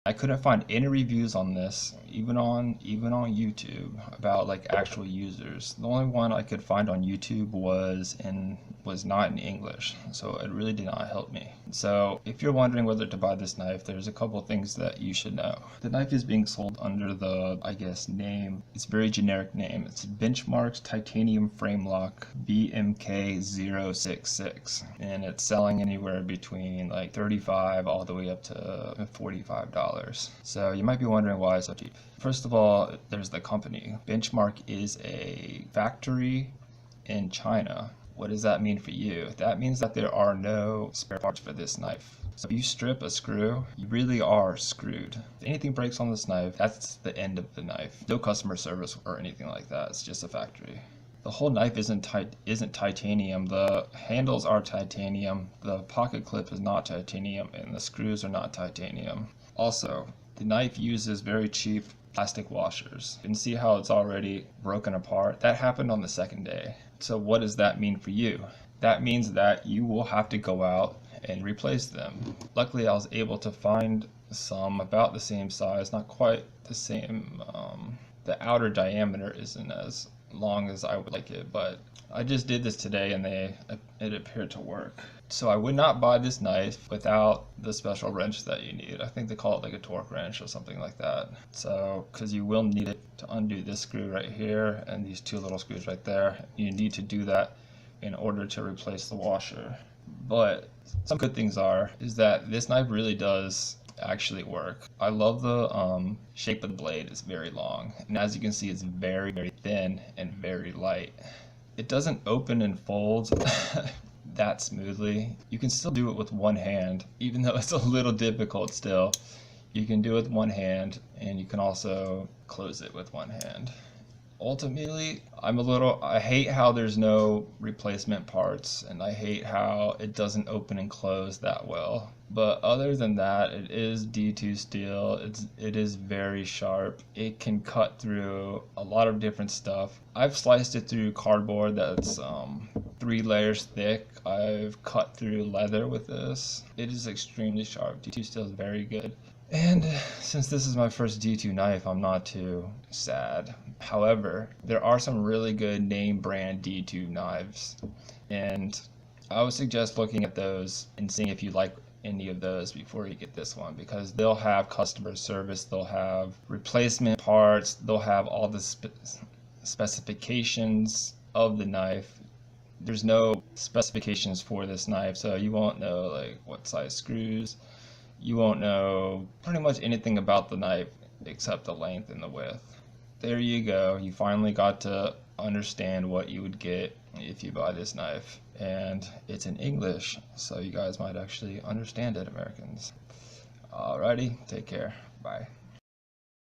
I couldn't find any reviews on this, even on YouTube, about like actual users. The only one I could find on YouTube was not in English, so it really did not help me. So if you're wondering whether to buy this knife, there's a couple things that you should know. The knife is being sold under the, I guess, name. It's a very generic name. It's Benchmarks Titanium Frame Lock BMK066, and it's selling anywhere between like $35 all the way up to $45. So you might be wondering why it's so cheap. First of all, there's the company. Benchmark is a factory in China. What does that mean for you? That means that there are no spare parts for this knife. So if you strip a screw, you really are screwed. If anything breaks on this knife, that's the end of the knife. No customer service or anything like that. It's just a factory. The whole knife isn't titanium. The handles are titanium. The pocket clip is not titanium, and the screws are not titanium. Also, the knife uses very cheap plastic washers. You can see how it's already broken apart. That happened on the second day. So what does that mean for you? That means that you will have to go out and replace them. Luckily, I was able to find some about the same size, not quite the same. The outer diameter isn't as long as I would like it, but I just did this today and it appeared to work. So I would not buy this knife without the special wrench that you need. I think they call it like a torque wrench or something like that. So, because you will need it to undo this screw right here and these two little screws right there. You need to do that in order to replace the washer. But some good things is that this knife really does actually work. I love the shape of the blade. It's very long, and as you can see, it's very, very thin and very light. It doesn't open and fold that smoothly. You can still do it with one hand, even though it's a little difficult still. You can do it with one hand, and you can also close it with one hand. Ultimately, I hate how there's no replacement parts, and I hate how it doesn't open and close that well. But other than that, it is D2 steel. It is very sharp. It can cut through a lot of different stuff. I've sliced it through cardboard that's 3 layers thick. I've cut through leather with this. It is extremely sharp. D2 steel is very good. And since this is my first D2 knife, I'm not too sad. However, there are some really good name brand D2 knives, and I would suggest looking at those and seeing if you like any of those before you get this one, because they'll have customer service, they'll have replacement parts, they'll have all the specifications of the knife. There's no specifications for this knife, so you won't know like what size screws. You won't know pretty much anything about the knife except the length and the width. There you go. You finally got to understand what you would get if you buy this knife. And it's in English, so you guys might actually understand it, Americans. Alrighty, take care. Bye.